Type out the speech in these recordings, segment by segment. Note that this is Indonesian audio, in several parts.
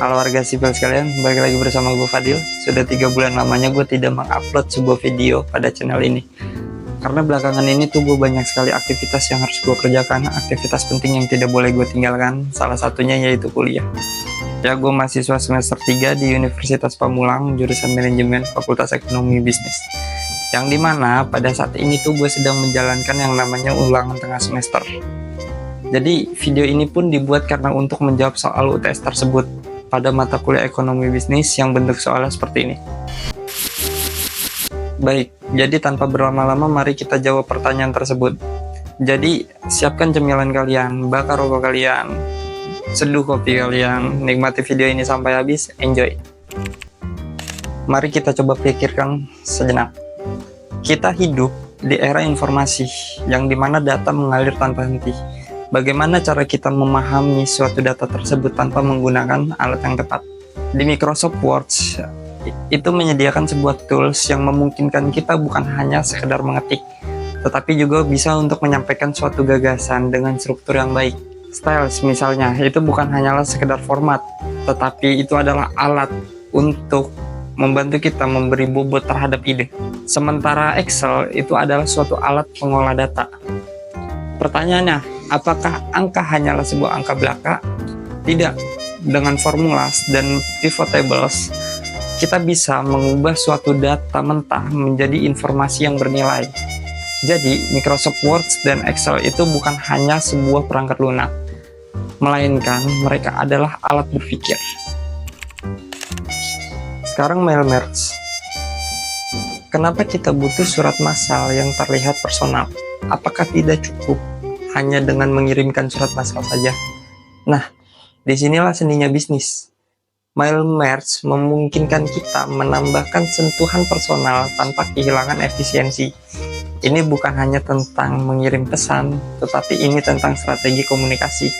Halo warga sipil sekalian, balik lagi bersama gue Fadil. Sudah 3 bulan lamanya gue tidak mengupload sebuah video pada channel ini. Karena belakangan ini tuh gue banyak sekali aktivitas yang harus gue kerjakan, aktivitas penting yang tidak boleh gue tinggalkan, salah satunya yaitu kuliah. Ya, gue mahasiswa semester 3 di Universitas Pamulang, jurusan Manajemen Fakultas Ekonomi Bisnis. Yang dimana pada saat ini tuh gue sedang menjalankan yang namanya ulangan tengah semester. Jadi video ini pun dibuat karena untuk menjawab soal UTS tersebut pada mata kuliah ekonomi bisnis yang bentuk soalnya seperti ini. Baik, jadi tanpa berlama-lama mari kita jawab pertanyaan tersebut. Jadi siapkan cemilan kalian, bakar rokok kalian, seduh kopi kalian, nikmati video ini sampai habis, enjoy. Mari kita coba pikirkan sejenak. Kita hidup di era informasi yang dimana data mengalir tanpa henti. Bagaimana cara kita memahami suatu data tersebut tanpa menggunakan alat yang tepat? Di Microsoft Word, itu menyediakan sebuah tools yang memungkinkan kita bukan hanya sekedar mengetik, tetapi juga bisa untuk menyampaikan suatu gagasan dengan struktur yang baik. Styles misalnya, itu bukan hanyalah sekedar format, tetapi itu adalah alat untuk membantu kita memberi bobot terhadap ide. Sementara Excel itu adalah suatu alat pengolah data. Pertanyaannya, apakah angka hanyalah sebuah angka belaka? Tidak. Dengan formulas dan pivot tables, kita bisa mengubah suatu data mentah menjadi informasi yang bernilai. Jadi, Microsoft Word dan Excel itu bukan hanya sebuah perangkat lunak, melainkan mereka adalah alat berpikir. Sekarang mail merge. Kenapa kita butuh surat massal yang terlihat personal? Apakah tidak cukup hanya dengan mengirimkan surat massal saja? Nah, disinilah seninya bisnis. Mail merge memungkinkan kita menambahkan sentuhan personal tanpa kehilangan efisiensi. Ini bukan hanya tentang mengirim pesan, tetapi ini tentang strategi komunikasi.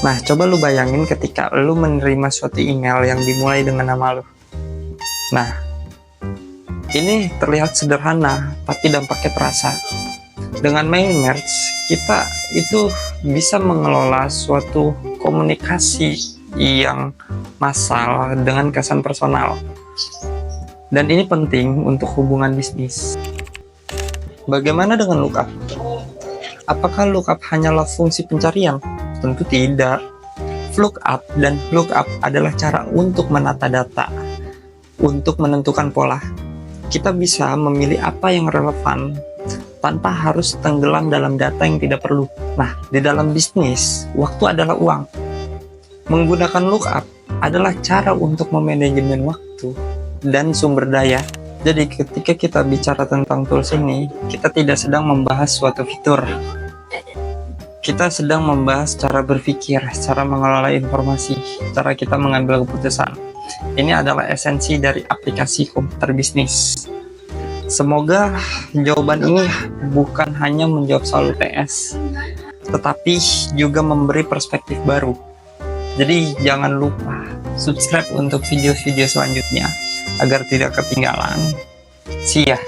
Nah, coba lu bayangin ketika lu menerima suatu email yang dimulai dengan nama lu. Nah, ini terlihat sederhana, tapi dampaknya terasa. Dengan mail merge, kita itu bisa mengelola suatu komunikasi yang massal dengan kesan personal. Dan ini penting untuk hubungan bisnis. Bagaimana dengan lookup? Apakah lookup hanyalah fungsi pencarian? Tentu tidak. Lookup dan lookup adalah cara untuk menata data, untuk menentukan pola. Kita bisa memilih apa yang relevan tanpa harus tenggelam dalam data yang tidak perlu. Nah, di dalam bisnis, waktu adalah uang. Menggunakan lookup adalah cara untuk memanajemen waktu dan sumber daya. Jadi ketika kita bicara tentang tools ini, kita tidak sedang membahas suatu fitur. Kita sedang membahas cara berpikir, cara mengelola informasi, cara kita mengambil keputusan. Ini adalah esensi dari aplikasi komputer bisnis. Semoga jawaban ini bukan hanya menjawab soal UTS, tetapi juga memberi perspektif baru. Jadi jangan lupa subscribe untuk video-video selanjutnya agar tidak ketinggalan. See ya!